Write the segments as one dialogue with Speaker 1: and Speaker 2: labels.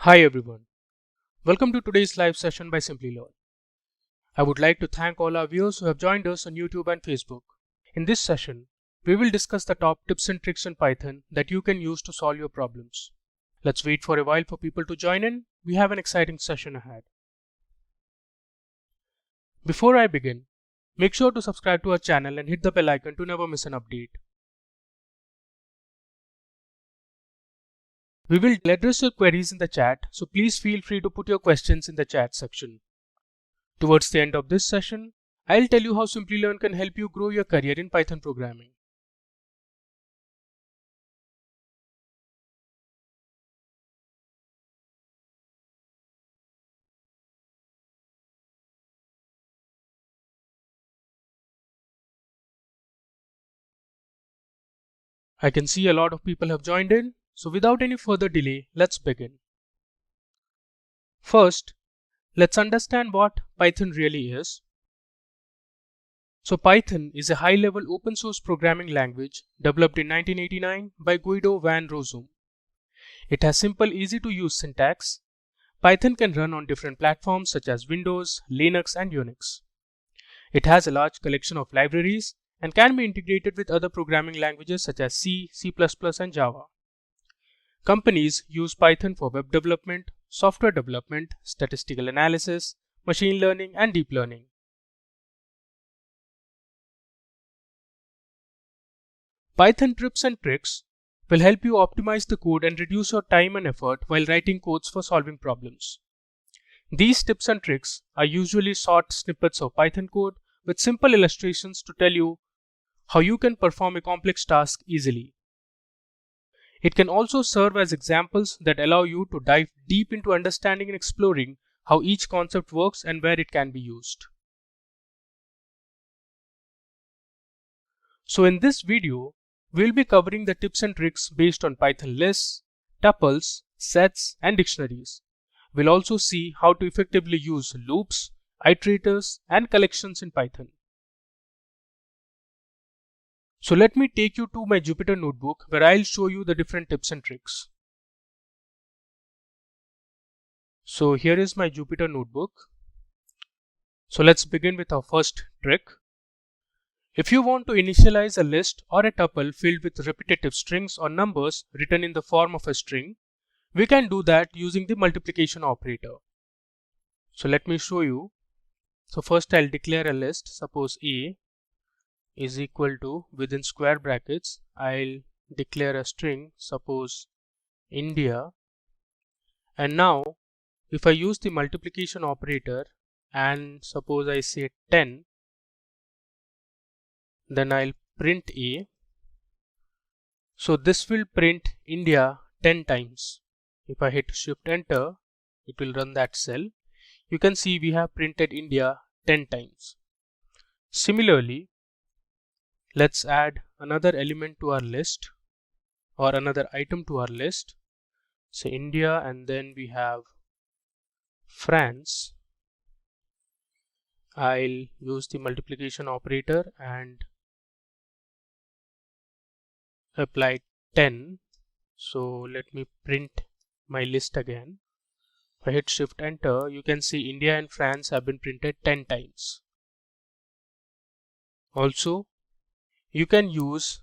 Speaker 1: Hi everyone, welcome to today's live session by Simply Learn. I would like to thank all our viewers who have joined us on YouTube and Facebook. In this session, we will discuss the top tips and tricks in Python that you can use to solve your problems. Let's wait for a while for people to join in. We have an exciting session ahead. Before I begin, make sure to subscribe to our channel and hit the bell icon to never miss an update. We will address your queries in the chat, so please feel free to put your questions in the chat section. Towards the end of this session, I'll tell you how Simplilearn can help you grow your career in Python programming. I can see a lot of people have joined in, so without any further delay, let's begin. First, let's understand what Python really is. So Python is a high-level open source programming language developed in 1989 by Guido van Rossum. It has simple, easy to use syntax. Python can run on different platforms such as Windows, Linux and Unix. It has a large collection of libraries and can be integrated with other programming languages such as C, C++ and Java. Companies use Python for web development, software development, statistical analysis, machine learning and deep learning. Python tips and tricks will help you optimize the code and reduce your time and effort while writing codes for solving problems. These tips and tricks are usually short snippets of Python code with simple illustrations to tell you how you can perform a complex task easily. It can also serve as examples that allow you to dive deep into understanding and exploring how each concept works and where it can be used. So in this video, we'll be covering the tips and tricks based on Python lists, tuples, sets, and dictionaries. We'll also see how to effectively use loops, iterators, and collections in Python. So let me take you to my Jupyter notebook where I'll show you the different tips and tricks. So here is my Jupyter notebook. So let's begin with our first trick. If you want to initialize a list or a tuple filled with repetitive strings or numbers written in the form of a string, we can do that using the multiplication operator. So let me show you. So first I'll declare a list. Suppose A is equal to, within square brackets, I'll declare a string, suppose India. And now if I use the multiplication operator and suppose I say 10, then I'll print A. So this will print India 10 times. If I hit Shift Enter, it will run that cell. You can see we have printed India 10 times. Similarly, let's add another element to our list or another item to our list. Say India and then we have France. I'll use the multiplication operator and apply 10. So let me print my list again. If I hit Shift Enter, you can see India and France have been printed 10 times. Also, you can use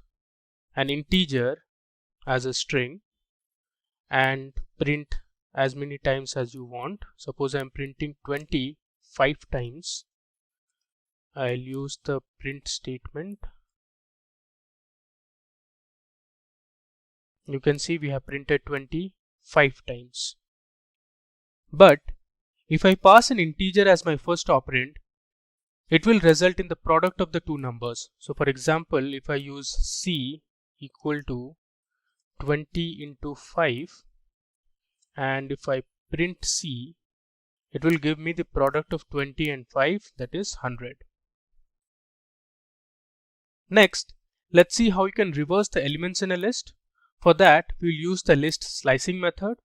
Speaker 1: an integer as a string and print as many times as you want. Suppose I'm printing 20 5 times. I'll use the print statement. You can see we have printed 20 5 times. But if I pass an integer as my first operand, it will result in the product of the two numbers. So for example, if I use C equal to 20 into 5 and if I print C, it will give me the product of 20 and 5, that is 100. Next, let's see how you can reverse the elements in a list. For that, we'll use the list slicing method.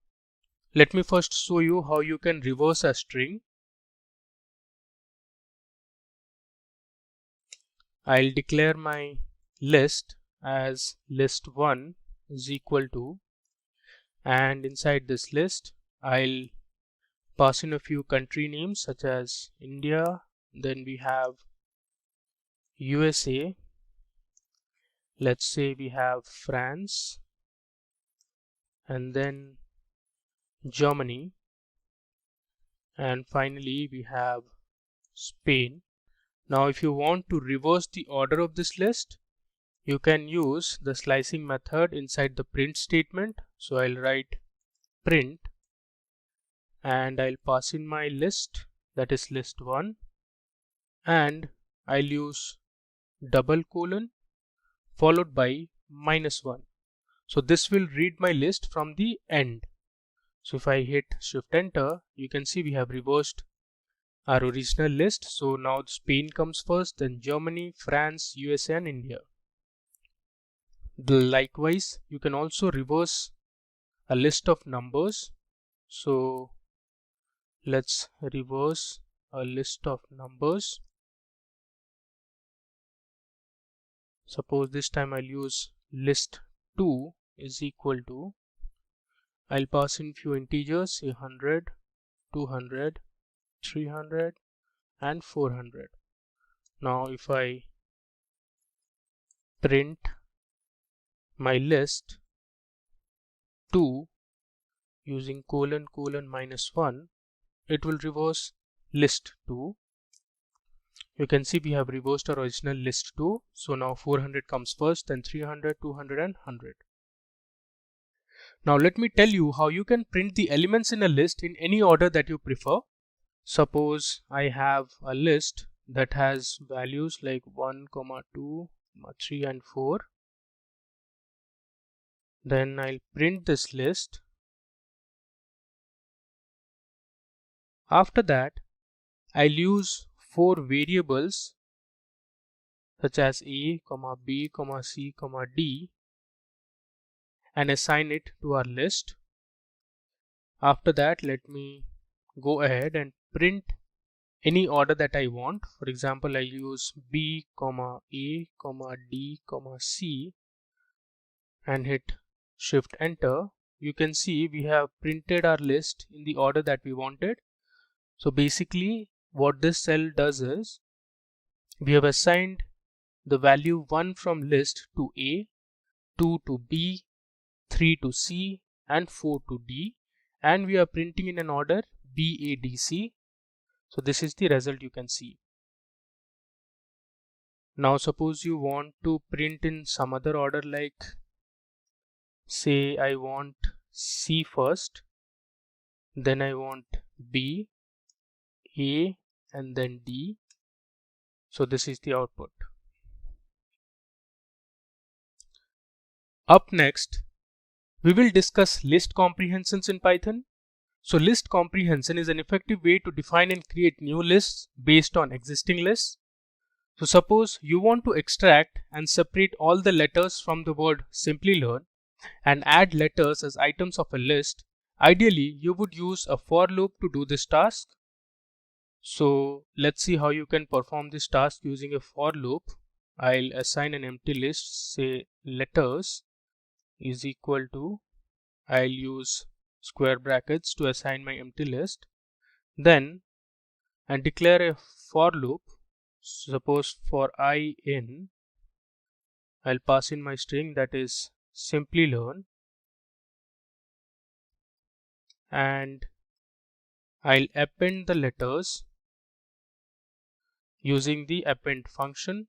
Speaker 1: Let me first show you how you can reverse a string. I'll declare my list as list1 is equal to, and inside this list I'll pass in a few country names such as India, then we have USA, let's say we have France, and then Germany, and finally we have Spain. Now if you want to reverse the order of this list, you can use the slicing method inside the print statement. So I'll write print and I'll pass in my list, that is list 1, and I'll use double colon followed by -1. So this will read my list from the end. So if I hit shift enter, you can see we have reversed our original list. So now Spain comes first, then Germany, France, USA and India. Likewise, you can also reverse a list of numbers. So let's reverse a list of numbers. Suppose this time I'll use list 2 is equal to, I'll pass in few integers, say 100, 200, 300 and 400. Now if I print my list 2 using colon -1, it will reverse list 2. You can see we have reversed our original list 2. So now 400 comes first, then 300, 200 and 100. Now let me tell you how you can print the elements in a list in any order that you prefer. Suppose I have a list that has values like 1, 2, 3 and 4. Then I'll print this list. After that, I'll use 4 variables such as A, B, C, D and assign it to our list. After that, let me go ahead and print any order that I want. For example, I use B, A, D, C and hit shift enter. You can see we have printed our list in the order that we wanted. So basically what this cell does is we have assigned the value 1 from list to A, 2 to B, 3 to C and 4 to D, and we are printing in an order BADC. So this is the result you can see. Now suppose you want to print in some other order, like say I want C first, then I want B, A and then D. So this is the output. Up next, we will discuss list comprehensions in Python. So list comprehension is an effective way to define and create new lists based on existing lists. So suppose you want to extract and separate all the letters from the word Simplilearn and add letters as items of a list. Ideally, you would use a for loop to do this task. So let's see how you can perform this task using a for loop. I'll assign an empty list, say letters is equal to, I'll use square brackets to assign my empty list. Then I declare a for loop. Suppose for I in, I'll pass in my string that is Simplilearn, and I'll append the letters using the append function.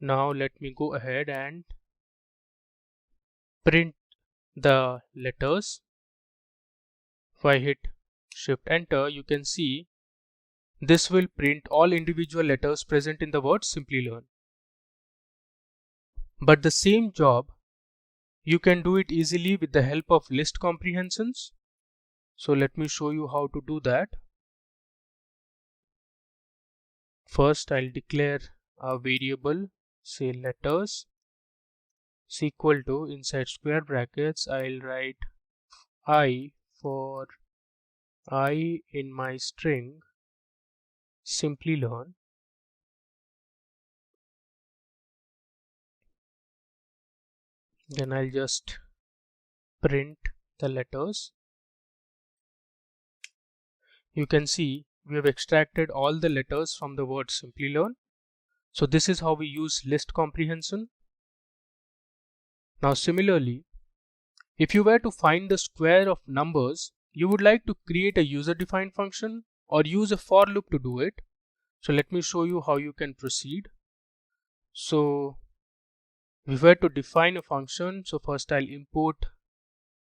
Speaker 1: Now let me go ahead and print the letters. If I hit shift enter, you can see this will print all individual letters present in the word Simplilearn. But the same job, you can do it easily with the help of list comprehensions. So let me show you how to do that. First, I'll declare a variable, say letters, is equal to, inside square brackets, I'll write I for I in my string Simplilearn. Then I'll just print the letters. You can see we have extracted all the letters from the word Simplilearn. So this is how we use list comprehension. Now similarly, if you were to find the square of numbers, you would like to create a user-defined function or use a for loop to do it. So let me show you how you can proceed. So we were to define a function. So first I'll import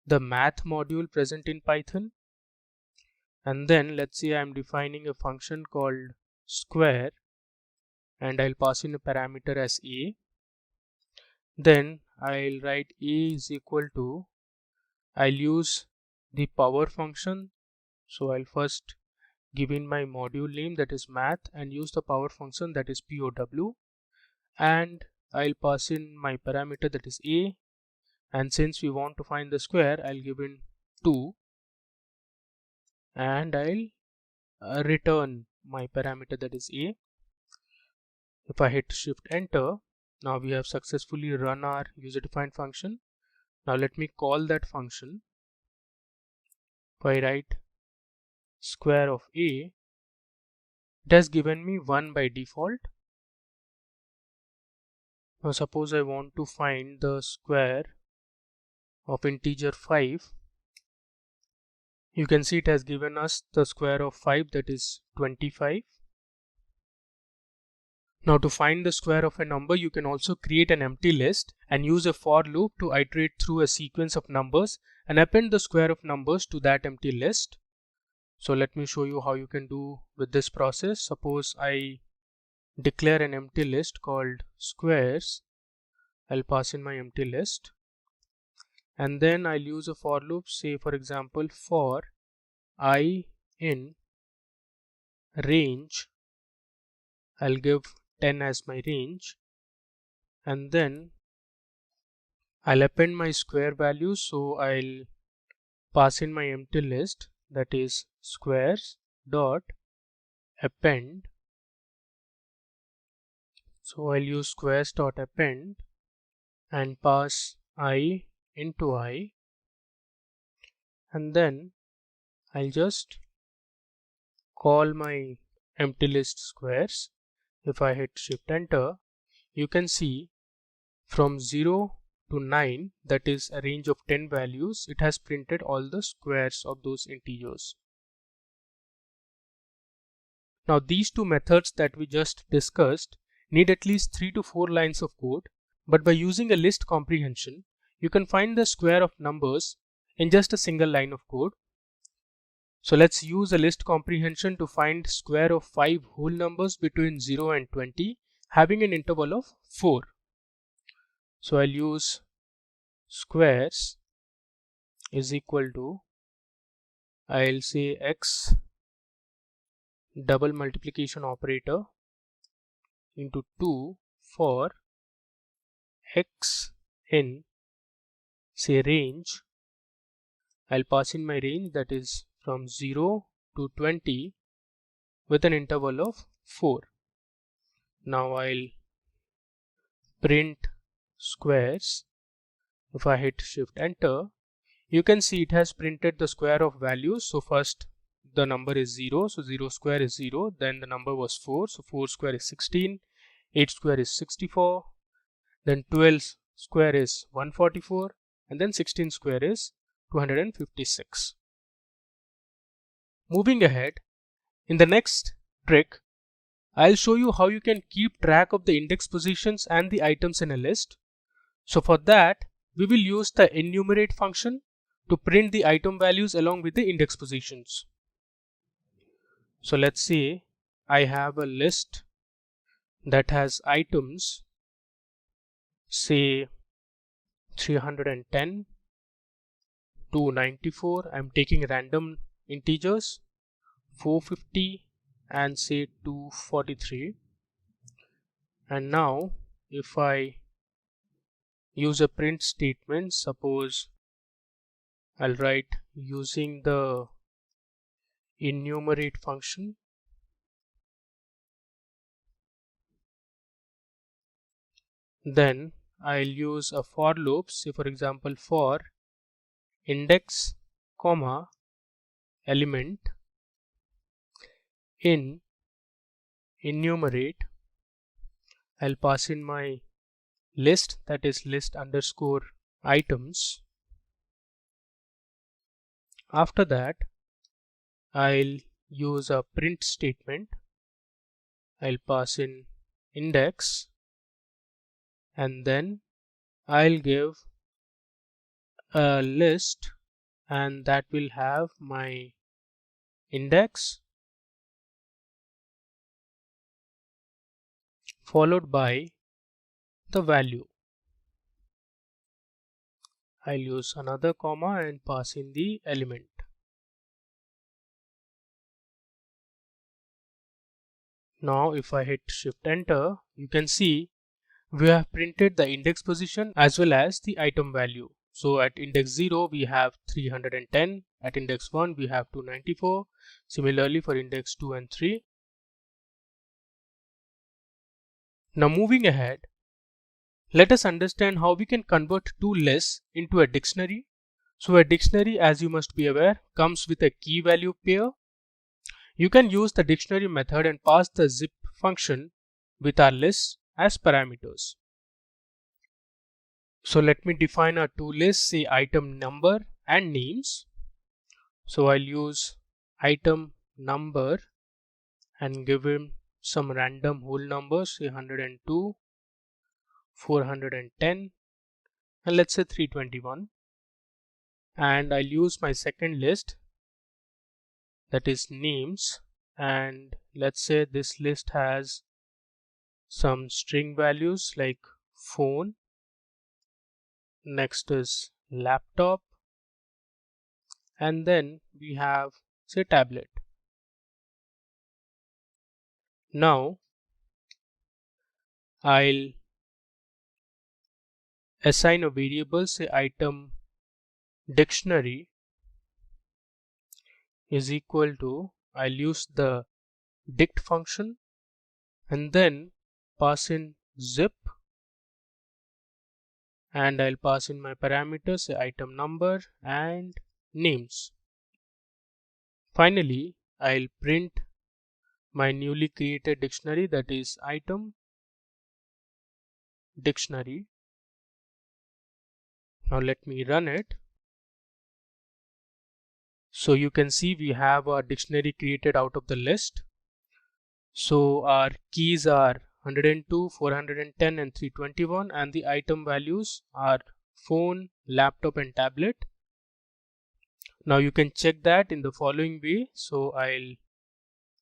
Speaker 1: the math module present in Python. And then let's say I'm defining a function called square, and I'll pass in a parameter as a. Then I'll write a is equal to, I'll use the power function. So I'll first give in my module name, that is math, and use the power function, that is POW, and I'll pass in my parameter, that is a, and since we want to find the square, I'll give in 2, and I'll return my parameter, that is a. If I hit shift enter, now we have successfully run our user defined function. Now let me call that function. If I write square of a, it has given me 1 by default. Now suppose I want to find the square of integer 5. You can see it has given us the square of 5, that is 25. Now to find the square of a number, you can also create an empty list and use a for loop to iterate through a sequence of numbers and append the square of numbers to that empty list. So let me show you how you can do with this process. Suppose I declare an empty list called squares. I'll pass in my empty list, and then I'll use a for loop, say for example for I in range. I'll give 10 as my range, and then I'll append my square values. So I'll pass in my empty list, that is squares dot append. So I'll use squares dot append and pass I into I, and then I'll just call my empty list squares. If I hit shift enter, you can see from 0 to 9, that is a range of 10 values, it has printed all the squares of those integers. Now these two methods that we just discussed need at least 3 to 4 lines of code, but by using a list comprehension, you can find the square of numbers in just a single line of code. So let's use a list comprehension to find square of 5 whole numbers between 0 and 20 having an interval of 4. So I'll use squares is equal to, I'll say x double multiplication operator into 2 for x in, say, range. I'll pass in my range, that is from 0 to 20 with an interval of 4. Now I'll print squares. If I hit shift enter, you can see it has printed the square of values. So first the number is 0, so 0 square is 0, then the number was 4, so 4 square is 16, 8 square is 64, then 12 square is 144, and then 16 square is 256. Moving ahead, in the next trick, I'll show you how you can keep track of the index positions and the items in a list. So for that, we will use the enumerate function to print the item values along with the index positions. So let's say I have a list that has items, say 310 to 94. I'm taking random integers, 450 and say 243. And now if I use a print statement, suppose I'll write using the enumerate function, then I'll use a for loop. Say for example, for index comma element in enumerate, I'll pass in my list, that is list underscore items. After that, I'll use a print statement. I'll pass in index, and then I'll give a list, and that will have my index followed by the value. I'll use another comma and pass in the element. Now if I hit shift enter, you can see we have printed the index position as well as the item value. So at index 0 we have 310, at index 1 we have 294, similarly for index 2 and 3. Now moving ahead, let us understand how we can convert two lists into a dictionary. So a dictionary, as you must be aware, comes with a key value pair. You can use the dictionary method and pass the zip function with our lists as parameters. So let me define our two lists, say item number and names. So I'll use item number and give him some random whole numbers, say 102, 410, and let's say 321. And I'll use my second list, that is names, and let's say this list has some string values like phone, next is laptop, and then we have say tablet. Now I'll assign a variable, say item dictionary is equal to, I'll use the dict function and then pass in zip, and I'll pass in my parameters, say item number and names. Finally, I'll print my newly created dictionary, that is item dictionary. Now let me run it. So you can see we have a dictionary created out of the list. So our keys are 102, 410 and 321, and the item values are phone, laptop and tablet. Now you can check that in the following way. So I'll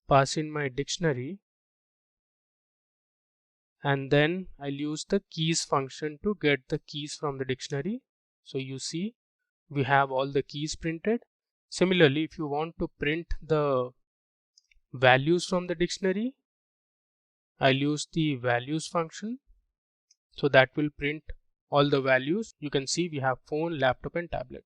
Speaker 1: pass in my dictionary and then I'll use the keys function to get the keys from the dictionary. So you see we have all the keys printed. Similarly, if you want to print the values from the dictionary, I'll use the values function. So that will print all the values. You can see we have phone, laptop and tablet.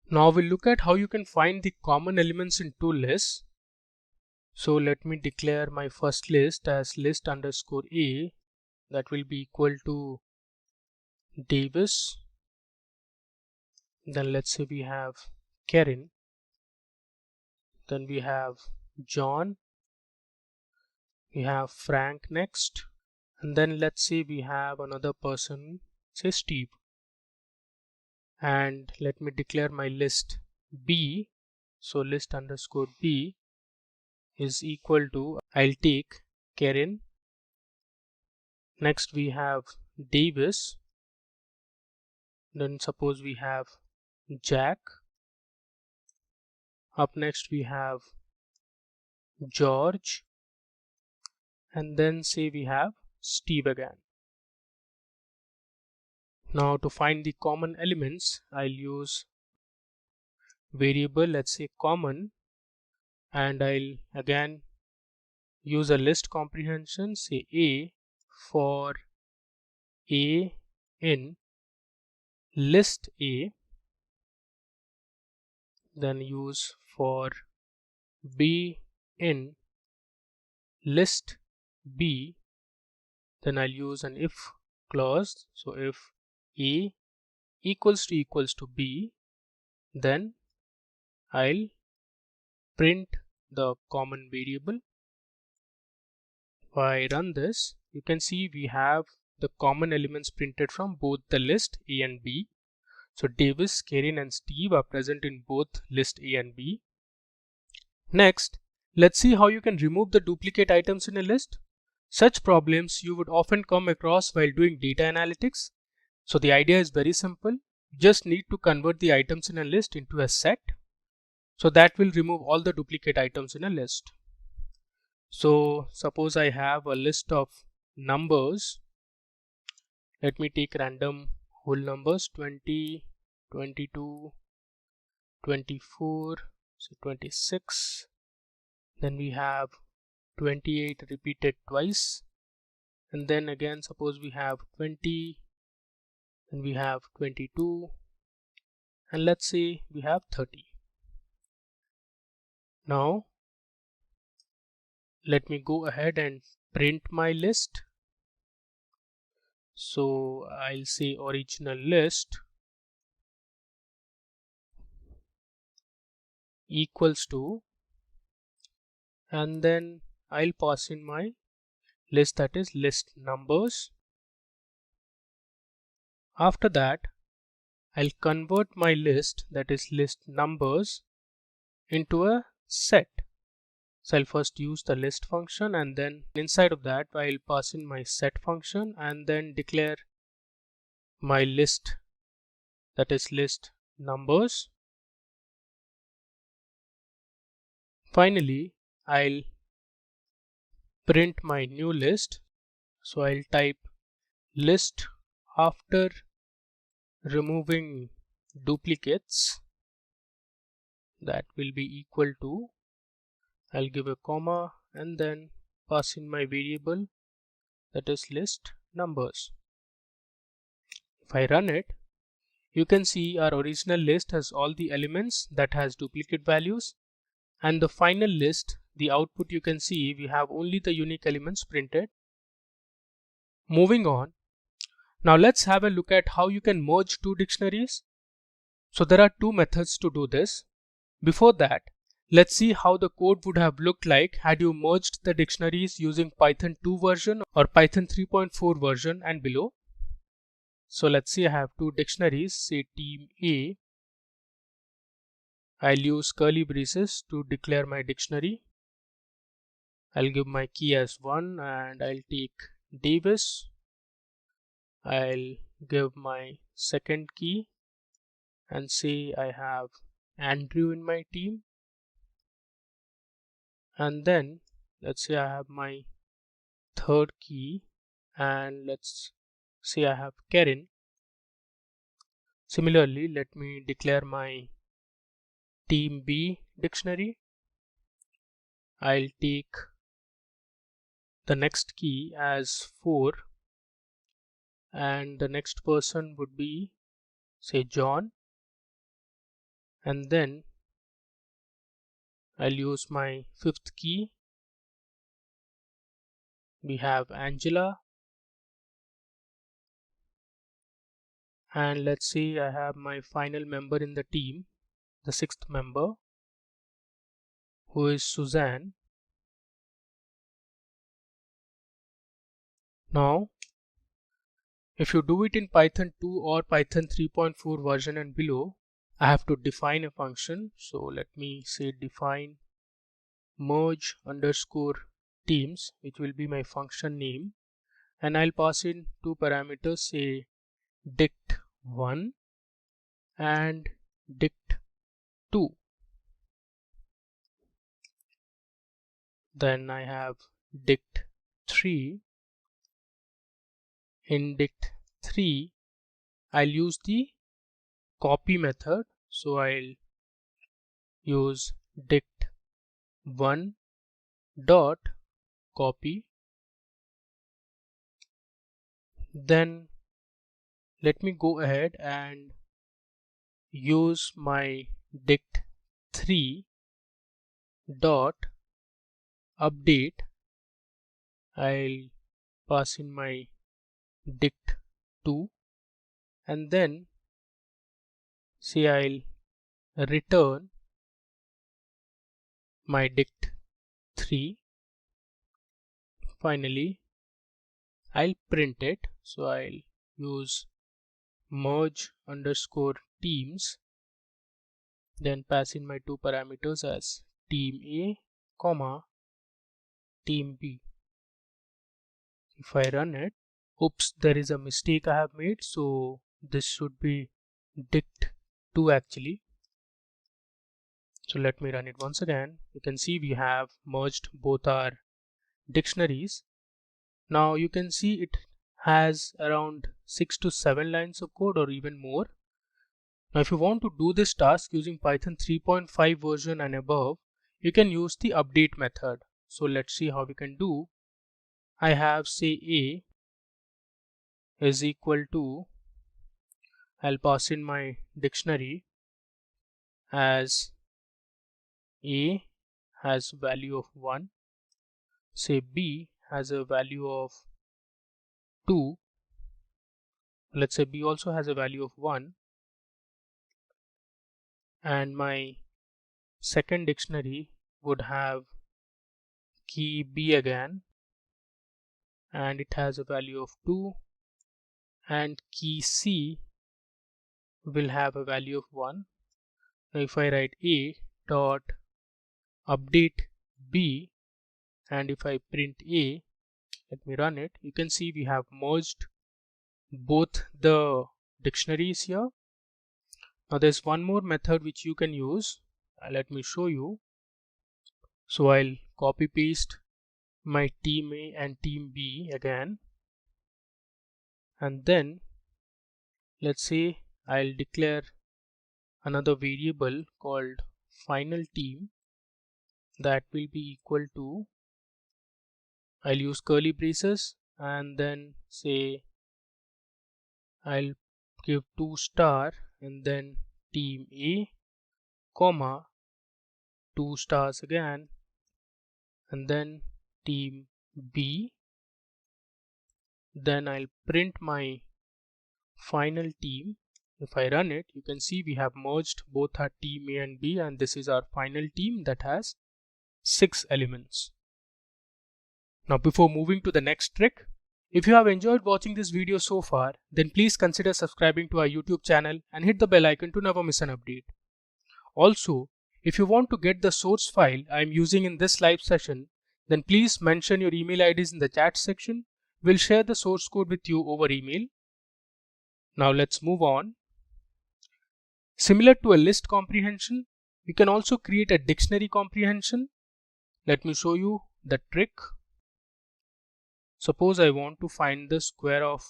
Speaker 1: Now we'll look at how you can find the common elements in two lists. So let me declare my first list as list underscore A, that will be equal to Davis. Then let's say we have Karen, then we have John, we have Frank next, and then let's say we have another person, say Steve. And let me declare my list B. So list underscore B is equal to, I'll take Karen, next we have Davis, then suppose we have Jack, up next we have George, and then say we have Steve again. Now to find the common elements, I'll use variable, let's say common, and I'll again use a list comprehension, say A for A in list A, then use for B in list B, Then I'll use an if clause. So if A equals to B, then I'll print the common variable. If I run this, you can see we have the common elements printed from both the list A and B. So Davis, Karen and Steve are present in both list A and B. Next, let's see how you can remove the duplicate items in a list. Such problems you would often come across while doing data analytics. So the idea is very simple. You just need to convert the items in a list into a set. So that will remove all the duplicate items in a list. So suppose I have a list of numbers. Let me take random whole numbers 20, 22, 24, so 26. Then we have 28 repeated twice. And then again, suppose we have 20, and we have 22, and let's say we have 30. Now let me go ahead and print my list. So I'll say original list equals to, and then I'll pass in my list, that is list numbers. After that, I'll convert my list, that is list numbers, into a set. So I'll first use the list function, and then inside of that I'll pass in my set function and then declare my list, that is list numbers. Finally, I'll print my new list. So I'll type list after removing duplicates, that will be equal to, I'll give a comma and then pass in my variable, that is list numbers. If I run it, you can see our original list has all the elements that has duplicate values, and the final list, the output, you can see we have only the unique elements printed. Moving on, now let's have a look at how you can merge two dictionaries. So there are two methods to do this. Before that, let's see how the code would have looked like had you merged the dictionaries using Python 2 version or Python 3.4 version and below. So let's say I have two dictionaries, say team A. I'll use curly braces to declare my dictionary. I'll give my key as 1 and I'll take Davis. I'll give my second key and say I have Andrew in my team. And then let's say I have my third key and let's say I have Karen. Similarly, let me declare my team B dictionary. I'll take the next key as 4 and the next person would be, say, John, and then I'll use my fifth key. We have Angela, and let's say I have my final member in the team, the sixth member, who is Suzanne. Now if you do it in Python 2 or Python 3.4 version and below, I have to define a function. So let me say define merge underscore teams, which will be my function name, and I'll pass in two parameters, say dict1 and dict2. Then I have dict3. In dict3 I'll use the copy method, so I'll use dict1 dot copy. Then let me go ahead and use my dict3 dot update. I'll pass in my dict2, and then say I'll return my dict3. Finally I'll print it, so I'll use merge underscore teams, then pass in my two parameters as team A comma team B. If I run it, oops, there is a mistake I have made, so this should be dict2 actually. So let me run it once again. You can see we have merged both our dictionaries. Now you can see it has around 6 to 7 lines of code or even more. Now if you want to do this task using Python 3.5 version and above, you can use the update method. So let's see how we can do. I have say A is equal to, I'll pass in my dictionary as A has value of 1, say B has a value of 2, let's say B also has a value of 1, and my second dictionary would have key B again, and it has a value of 2, and key C will have a value of 1. Now if I write A dot update B, and if I print A, let me run it, you can see we have merged both the dictionaries here. Now there's one more method which you can use. Let me show you. So I'll copy paste my team A and team B again, and then let's say I'll declare another variable called final team that will be equal to, I'll use curly braces, and then say I'll give 2 star and then team A comma 2 stars again, and then team B. Then I'll print my final team. If I run it, you can see we have merged both our team A and B, and this is our final team that has 6 elements. Now before moving to the next trick, if you have enjoyed watching this video so far, then please consider subscribing to our YouTube channel and hit the bell icon to never miss an update. Also, if you want to get the source file I am using in this live session, then please mention your email IDs in the chat section. We'll share the source code with you over email. Now let's move on. Similar to a list comprehension, you can also create a dictionary comprehension. Let me show you the trick. Suppose I want to find the square of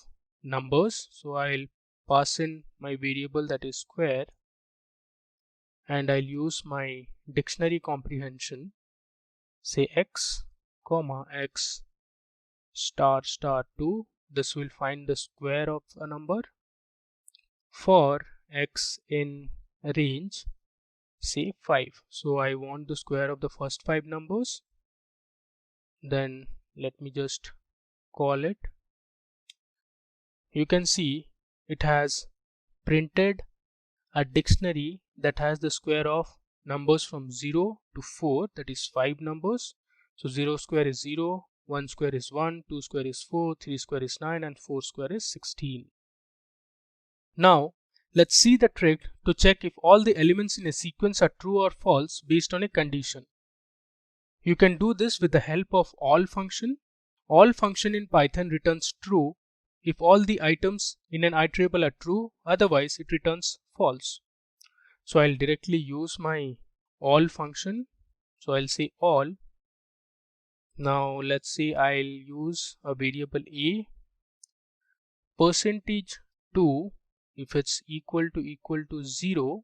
Speaker 1: numbers, so I'll pass in my variable that is square, and I'll use my dictionary comprehension, say x comma x star star 2. This will find the square of a number. For x in range, say 5, so I want the square of the first 5 numbers. Then let me just call it. You can see it has printed a dictionary that has the square of numbers from 0 to 4, that is 5 numbers. So 0 square is 0, 1 square is 1, 2 square is 4, 3 square is 9, and 4 square is 16. Now let's see the trick to check if all the elements in a sequence are true or false based on a condition. You can do this with the help of all function. All function in Python returns true if all the items in an iterable are true, otherwise it returns false. So I'll directly use my all function. So I'll say all. Now let's say I'll use a variable a, %2, if it's equal to 0,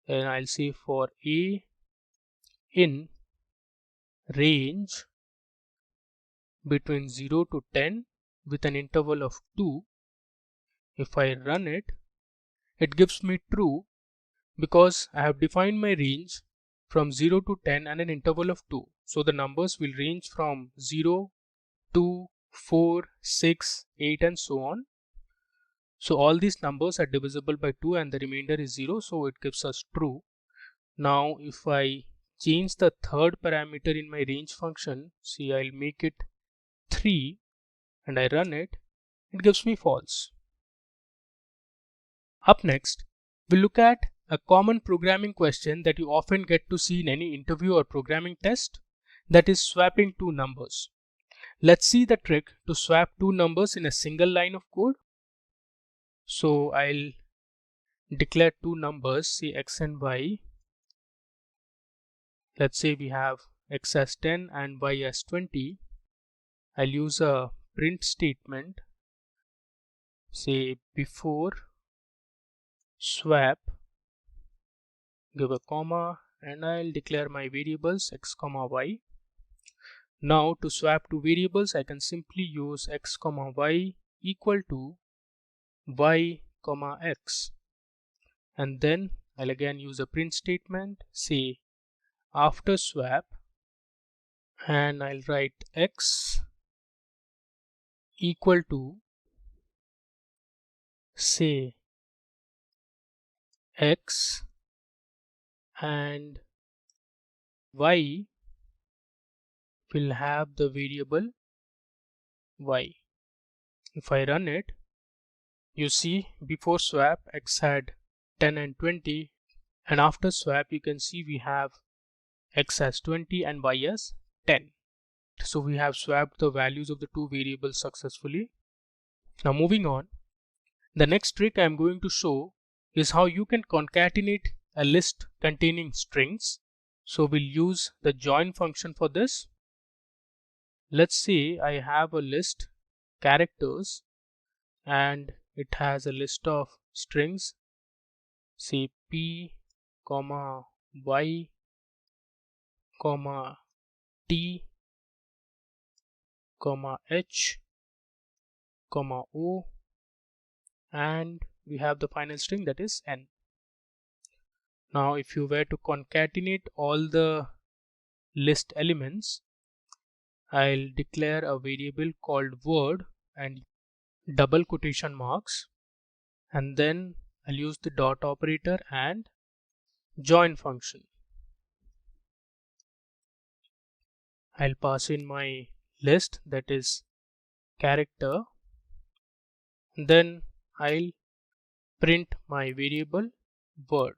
Speaker 1: then I'll say for a in range between 0 to 10 with an interval of 2. If I run it, it gives me true because I have defined my range from 0 to 10 and an interval of 2. So the numbers will range from 0 to 4, 6, 8 and so on. So all these numbers are divisible by 2 and the remainder is 0, so it gives us true. Now if I change the third parameter in my range function, see, I'll make it 3 and I run it, it gives me false. Up next, we'll look at a common programming question that you often get to see in any interview or programming test, that is swapping two numbers. Let's see the trick to swap two numbers in a single line of code. So I'll declare two numbers, say x and y. Let's say we have x as 10 and y as 20. I'll use a print statement, say before swap, give a comma, and I'll declare my variables x comma y. Now to swap two variables, I can simply use x comma y equal to y comma x, and then I'll again use a print statement, say after swap, and I'll write x equal to, say x, and y will have the variable y. If I run it, you see before swap x had 10 and 20, and after swap you can see we have x as 20 and y as 10. So we have swapped the values of the two variables successfully. Now moving on, the next trick I am going to show is how you can concatenate a list containing strings. So we'll use the join function for this. Let's say I have a list characters and it has a list of strings, say p comma y comma t comma h comma o, and we have the final string, that is n. Now if you were to concatenate all the list elements, I'll declare a variable called word and double quotation marks, and then I'll use the dot operator and join function. I'll pass in my list, that is character, and then I'll print my variable word.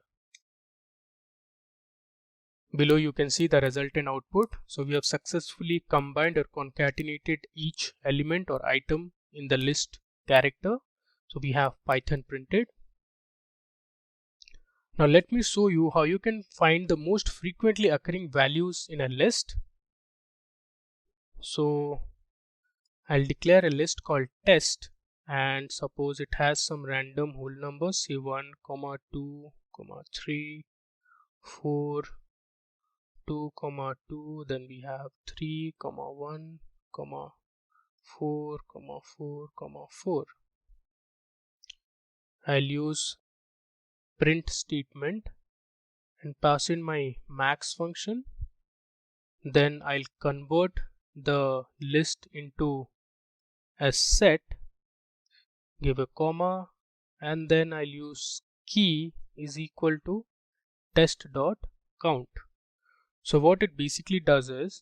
Speaker 1: Below you can see the resultant output. So we have successfully combined or concatenated each element or item in the list character. So we have Python printed. Now let me show you how you can find the most frequently occurring values in a list. So I'll declare a list called test, and suppose it has some random whole numbers, say 1, 2, 3, 4, 2, 2, then we have 3, 1, 4, 4, 4. I'll use print statement and pass in my max function. Then I'll convert the list into a set, give a comma, and then I'll use key is equal to test dot count. So what it basically does is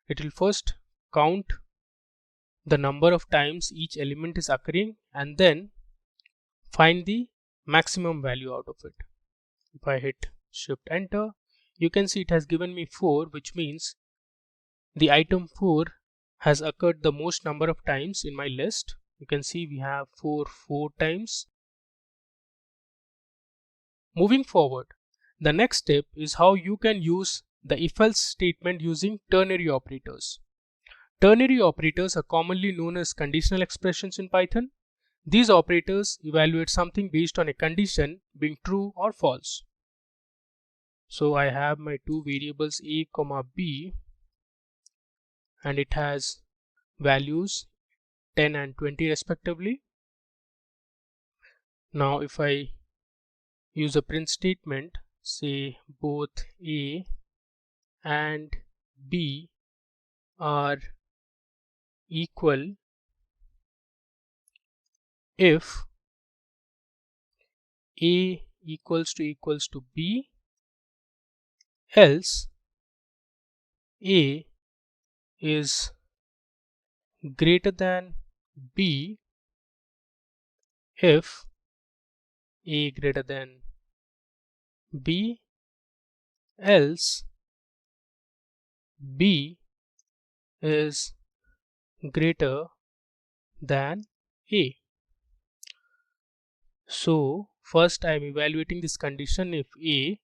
Speaker 1: it will first count the number of times each element is occurring and then find the maximum value out of it. If I hit shift enter, you can see it has given me 4, which means the item 4 has occurred the most number of times in my list. You can see we have 4 times. Moving forward, the next step is how you can use the if-else statement using ternary operators. Ternary operators are commonly known as conditional expressions in Python. These operators evaluate something based on a condition being true or false. So I have my two variables a comma b, and it has values 10 and 20 respectively. Now if I use a print statement, say both a and b are equal, if A equals to B, else A is greater than B if A greater than B, else B is greater than A. So first I am evaluating this condition. If A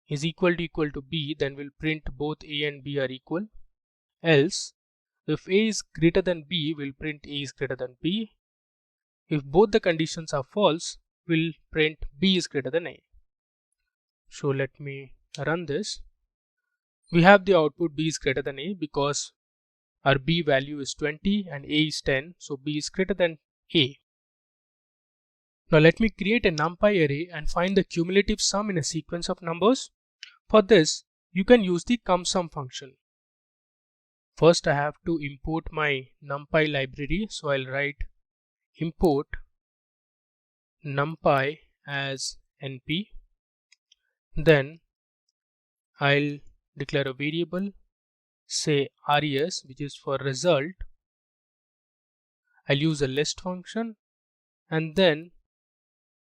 Speaker 1: is equal to B, then we'll print both A and B are equal. Else if A is greater than B, we'll print A is greater than B. If both the conditions are false, we'll print B is greater than A. So let me run this. We have the output B is greater than A because our B value is 20 and A is 10, so B is greater than A. Now let me create a NumPy array and find the cumulative sum in a sequence of numbers. For this, you can use the CumSum function. First I have to import my NumPy library, so I'll write import NumPy as np. Then I'll declare a variable, say res, which is for result. I'll use a list function and then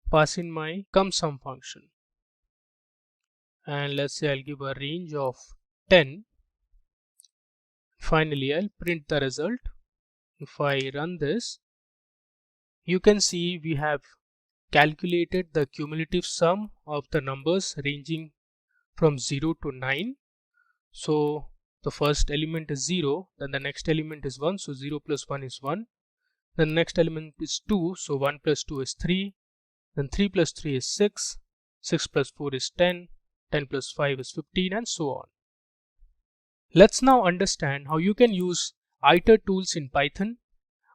Speaker 1: pass in my CumSum function. And let's say I'll give a range of 10. Finally, I'll print the result. If I run this, you can see we have calculated the cumulative sum of the numbers ranging from 0 to 9. So the first element is 0, then the next element is 1, so 0 plus 1 is 1. Then the next element is 2, so 1 plus 2 is 3. Then 3 plus 3 is 6, 6 plus 4 is 10, 10 plus 5 is 15, and so on. Let's now understand how you can use iter tools in Python.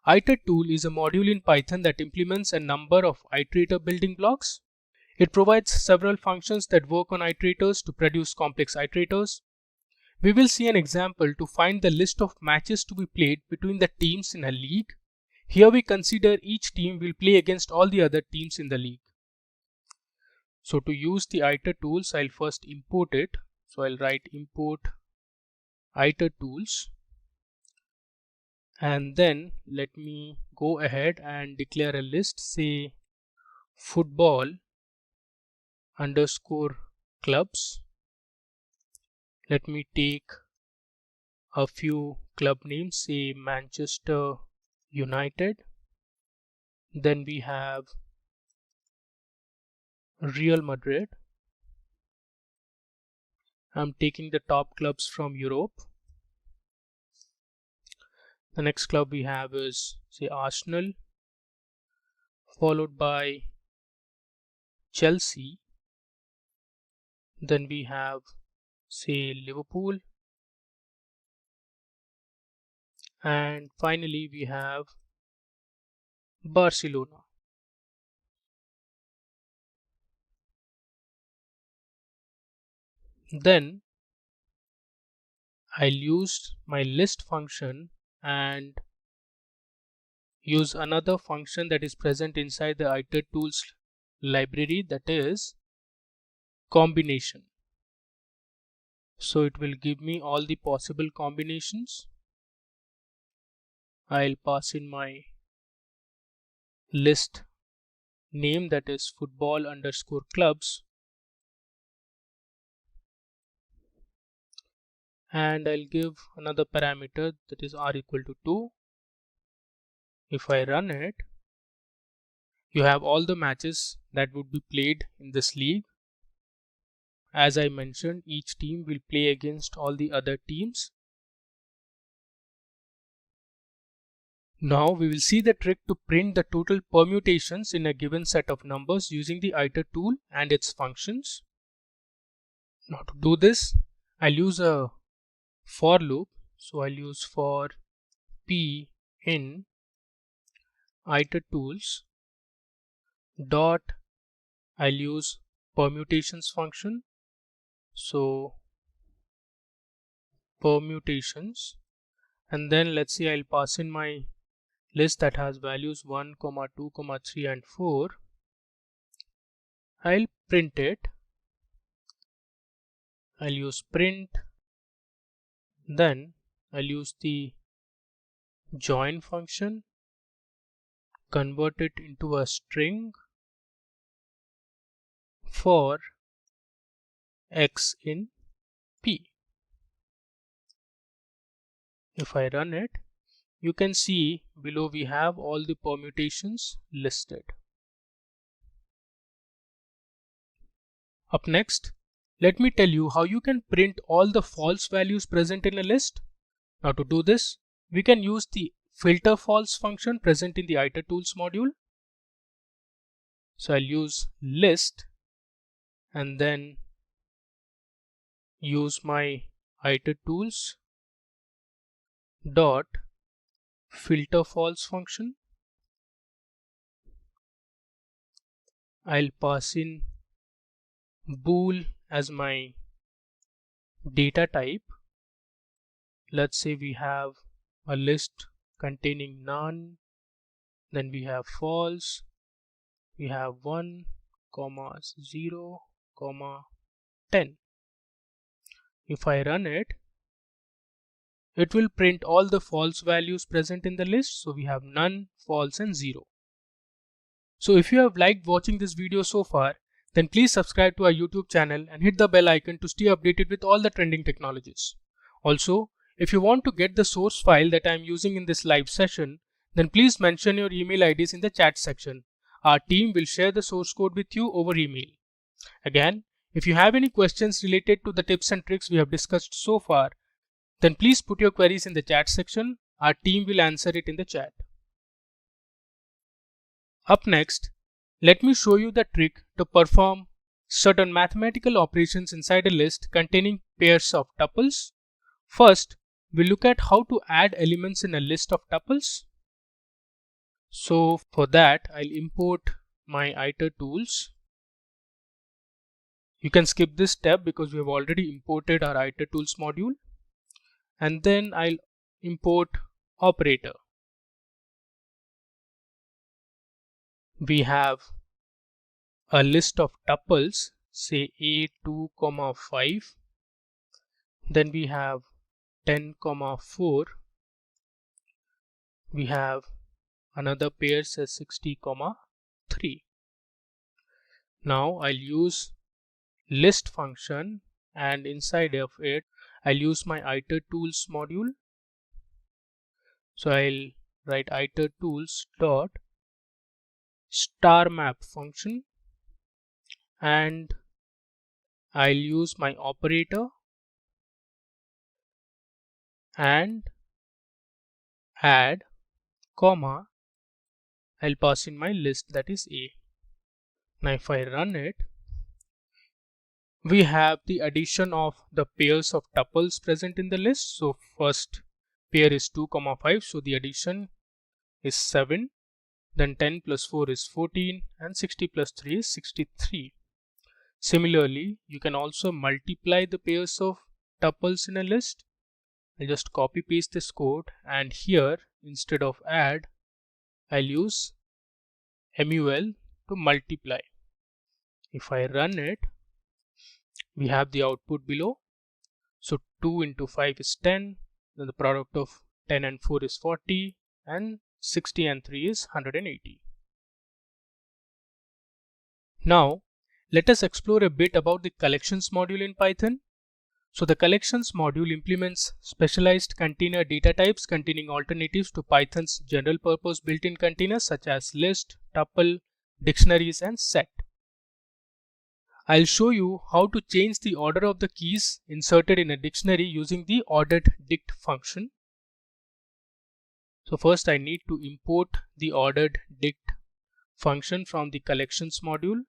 Speaker 1: Iter tool is a module in Python that implements a number of iterator building blocks. It provides several functions that work on iterators to produce complex iterators. We will see an example to find the list of matches to be played between the teams in a league. Here we consider each team will play against all the other teams in the league. So to use the iter tools, I'll first import it. So I'll write import iter tools, and then let me go ahead and declare a list, say football underscore clubs. Let me take a few club names, say Manchester United. Then we have Real Madrid. I'm taking the top clubs from Europe. The next club we have is, say, Arsenal, followed by Chelsea. Then we have, say, Liverpool. And finally we have Barcelona. Then I'll use my list function and use another function that is present inside the iter tools library, that is combination. So it will give me all the possible combinations. I'll pass in my list name, that is football underscore clubs, and I'll give another parameter, that is r equal to 2. If I run it, you have all the matches that would be played in this league. As I mentioned, each team will play against all the other teams. Now we will see the trick to print the total permutations in a given set of numbers using the iter tool and its functions. Now to do this, I'll use a for loop. So I'll use for p in iter tools dot, I'll use permutations function. So permutations, and then let's say I'll pass in my list that has values 1, 2, 3 and 4, I'll print it. I'll use print, then I'll use the join function, convert it into a string for x in P. If I run it, you can see below we have all the permutations listed. Up next, let me tell you how you can print all the false values present in a list. Now to do this, we can use the filter false function present in the itertools module. So I'll use list and then use my itertools dot filter false function. I'll pass in bool as my data type. Let's say we have a list containing none, then we have false, we have 1, 0, 10. If I run it, it will print all the false values present in the list. So we have none, false and 0. So if you have liked watching this video so far, then please subscribe to our YouTube channel and hit the bell icon to stay updated with all the trending technologies. Also, if you want to get the source file that I am using in this live session, then please mention your email IDs in the chat section. Our team will share the source code with you over email. Again, if you have any questions related to the tips and tricks we have discussed so far, then please put your queries in the chat section. Our team will answer it in the chat. Up next, let me show you the trick to perform certain mathematical operations inside a list containing pairs of tuples. First, we'll look at how to add elements in a list of tuples. So for that, I'll import my itertools. You can skip this step because we have already imported our itertools module. And then I'll import operator. We have a list of tuples, say a2, 5. Then we have 10, 4. We have another pair says 60, 3. Now I'll use list function and inside of it I'll use my itertools module. So I'll write itertools dot star map function and I'll use my operator and add comma, I'll pass in my list that is A. Now if I run it, we have the addition of the pairs of tuples present in the list. So first pair is 2, 5, so the addition is 7. Then 10 plus 4 is 14 and 60 plus 3 is 63. Similarly, you can also multiply the pairs of tuples in a list. I'll just copy paste this code and here instead of add, I'll use MUL to multiply. If I run it, we have the output below. So 2 into 5 is 10, then the product of 10 and 4 is 40 and 60 and 3 is 180. Now let us explore a bit about the collections module in Python. So the collections module implements specialized container data types containing alternatives to Python's general purpose built-in containers such as list, tuple, dictionaries and set. I'll show you how to change the order of the keys inserted in a dictionary using the orderedDict function. So first I need to import the orderedDict function from the collections module.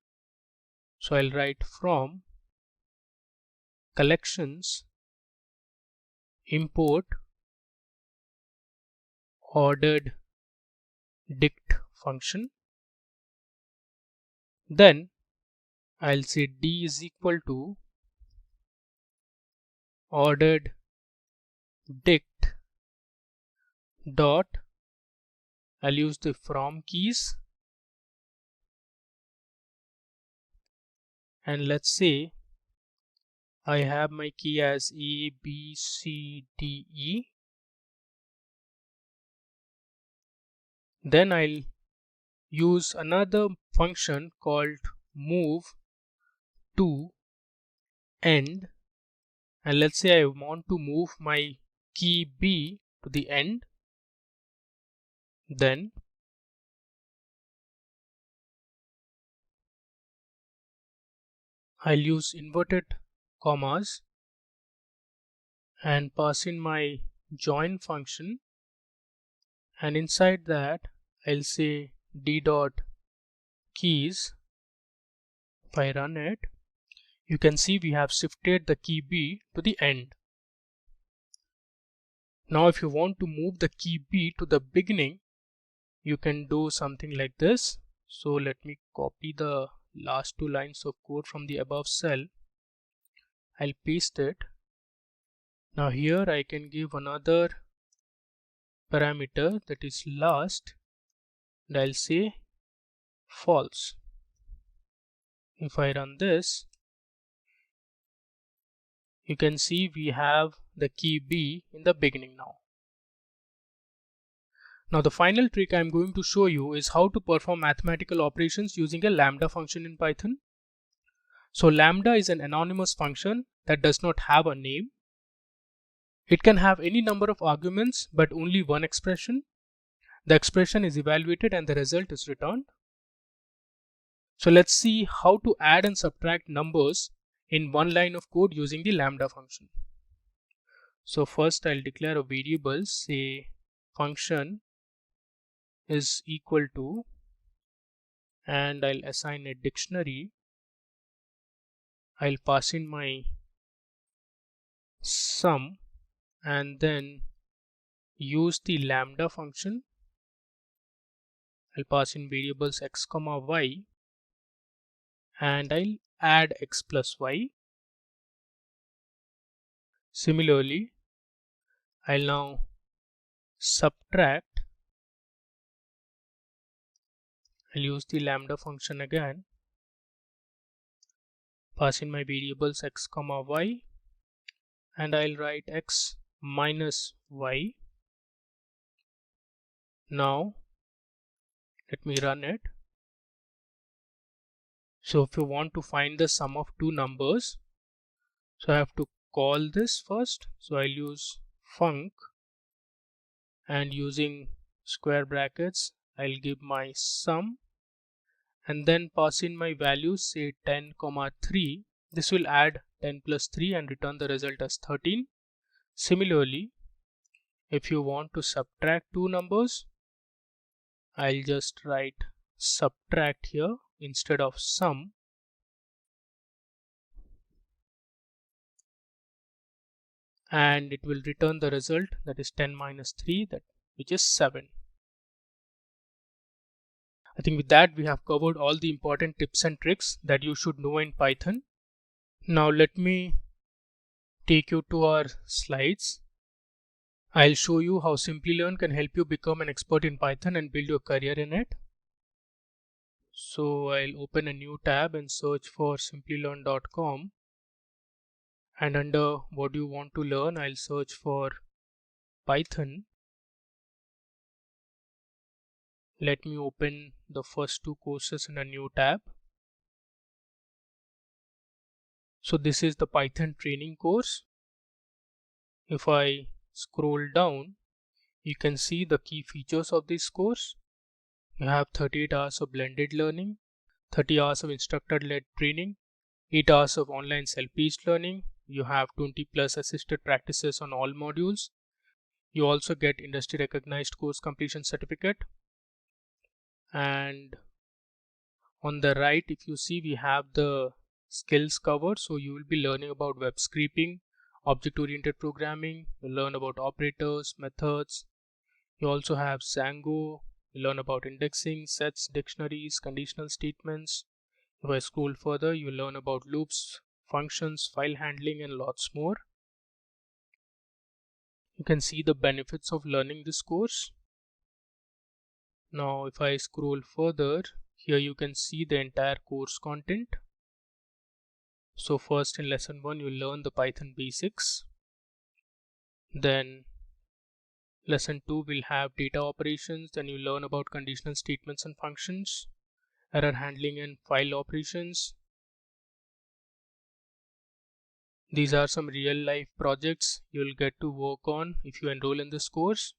Speaker 1: So I'll write from collections import orderedDict function. Then I'll say D is equal to orderedDict dot, I'll use the from keys, and let's say I have my key as A, B, C, D, E. Then I'll use another function called move to end, and let's say I want to move my key B to the end. Then I'll use inverted commas and pass in my join function, and inside that I'll say d dot keys. If I run it, you can see we have shifted the key B to the end. Now if you want to move the key B to the beginning, you can do something like this. So let me copy the last two lines of code from the above cell. I'll paste it. Now here I can give another parameter, that is last, and I'll say false. If I run this, you can see we have the key B in the beginning now. Now the final trick I'm going to show you is how to perform mathematical operations using a lambda function in Python. So lambda is an anonymous function that does not have a name. It can have any number of arguments but only one expression. The expression is evaluated and the result is returned. So let's see how to add and subtract numbers in one line of code using the lambda function. So first I'll declare a variable, say function is equal to, and I'll assign a dictionary. I'll pass in my sum and then use the lambda function. I'll pass in variables x comma y, and I'll add x plus y. Similarly, I'll now subtract. I'll use the lambda function again, pass in my variables x comma y, and I'll write x minus y. Now let me run it. So if you want to find the sum of two numbers, so I have to call this first. So I'll use func, and using square brackets I'll give my sum and then pass in my values, say 10 comma 3. This will add 10 plus 3 and return the result as 13. Similarly, if you want to subtract two numbers, I'll just write subtract here instead of sum, and it will return the result, that is 10 minus 3, which is 7. I think with that we have covered all the important tips and tricks that you should know in Python. Now let me take you to our slides. I'll show you how Simplilearn can help you become an expert in Python and build your career in it. So I'll open a new tab and search for simplilearn.com, and under what you want to learn, I'll search for Python. Let me open the first two courses in a new tab. So this is the Python training course. If I scroll down, you can see the key features of this course. You have 38 hours of blended learning, 30 hours of instructor-led training, 8 hours of online self-paced learning. You have 20 plus assisted practices on all modules. You also get industry recognized course completion certificate. And on the right, if you see, we have the skills covered. So you will be learning about web scraping, object-oriented programming. You learn about operators, methods. You also have Django. You learn about indexing, sets, dictionaries, conditional statements. If I scroll further, you learn about loops, functions, file handling, and lots more. You can see the benefits of learning this course. Now if I scroll further, here you can see the entire course content. So first in lesson 1 you learn the Python basics. Then lesson 2 will have data operations. Then you learn about conditional statements and functions, error handling and file operations. These are some real life projects you'll get to work on if you enroll in this course.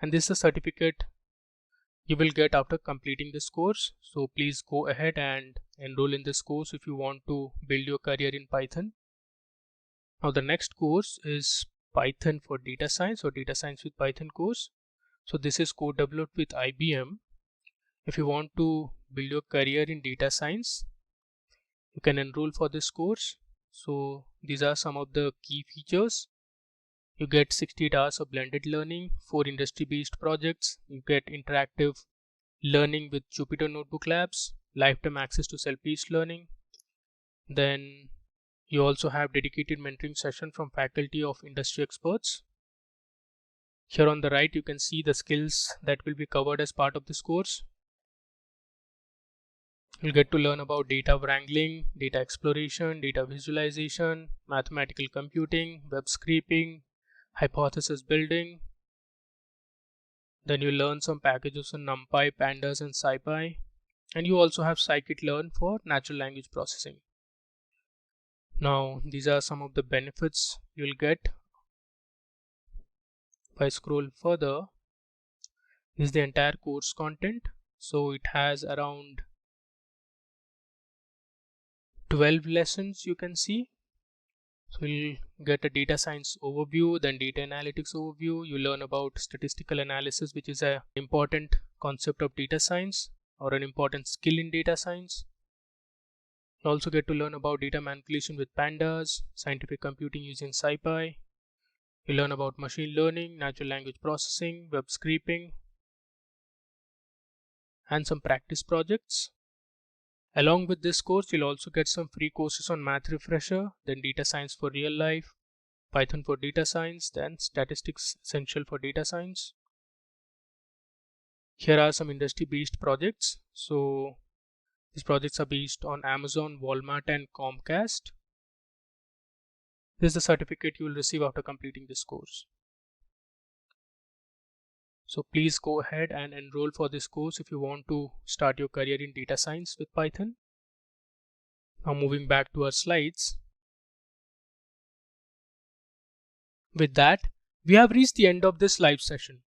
Speaker 1: And this is a certificate you will get after completing this course. So please go ahead and enroll in this course if you want to build your career in Python. Now the next course is Python for Data Science or Data Science with Python course. So this is co-developed with IBM. If you want to build your career in data science, you can enroll for this course. So these are some of the key features. You get 68 hours of blended learning, 4 industry-based projects, you get interactive learning with Jupyter Notebook Labs, lifetime access to self-paced learning. Then you also have dedicated mentoring session from faculty of industry experts. Here on the right you can see the skills that will be covered as part of this course. You'll get to learn about data wrangling, data exploration, data visualization, mathematical computing, web scraping, hypothesis building. Then you learn some packages on NumPy, Pandas and SciPy. And you also have scikit-learn for natural language processing. Now these are some of the benefits you'll get. If I scroll further, this is the entire course content. So it has around 12 lessons you can see. So you'll get a data science overview, then data analytics overview. You learn about statistical analysis, which is an important concept of data science or an important skill in data science. You also get to learn about data manipulation with pandas, scientific computing using SciPy. You learn about machine learning, natural language processing, web scraping, and some practice projects. Along with this course, you'll also get some free courses on Math Refresher, then Data Science for Real Life, Python for Data Science, then Statistics Essential for Data Science. Here are some industry-based projects. So these projects are based on Amazon, Walmart, and Comcast. This is the certificate you will receive after completing this course. So please go ahead and enroll for this course if you want to start your career in data science with Python. Now moving back to our slides. With that, we have reached the end of this live session.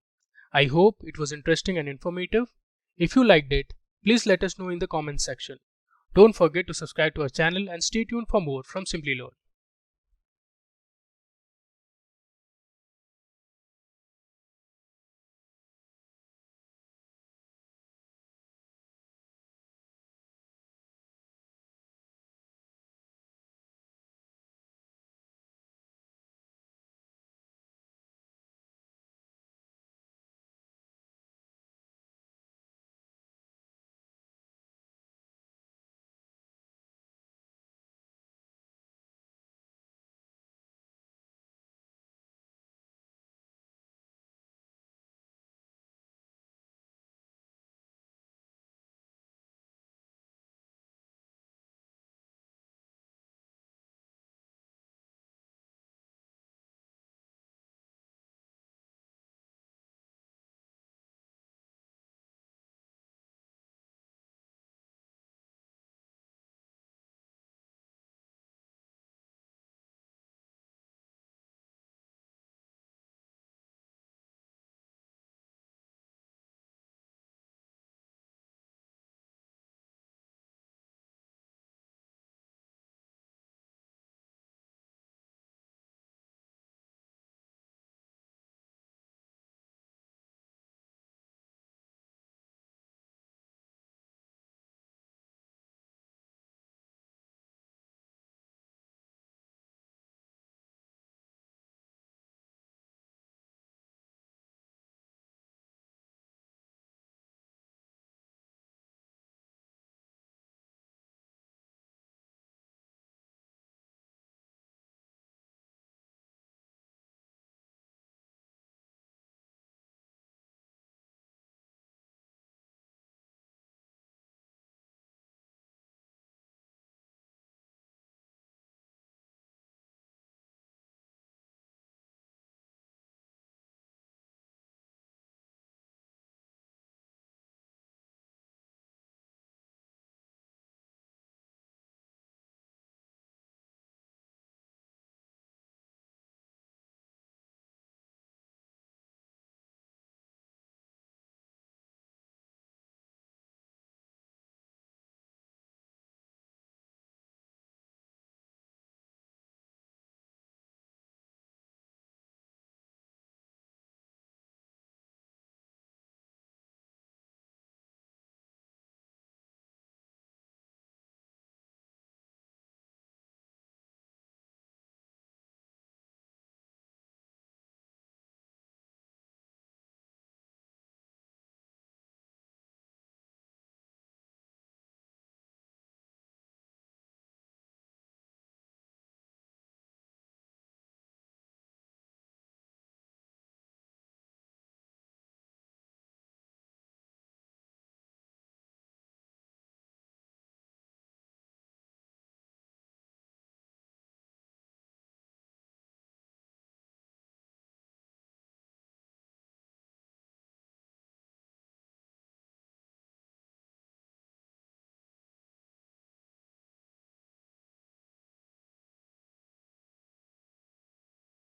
Speaker 1: I hope it was interesting and informative. If you liked it, please let us know in the comments section. Don't forget to subscribe to our channel and stay tuned for more from Simply Learn.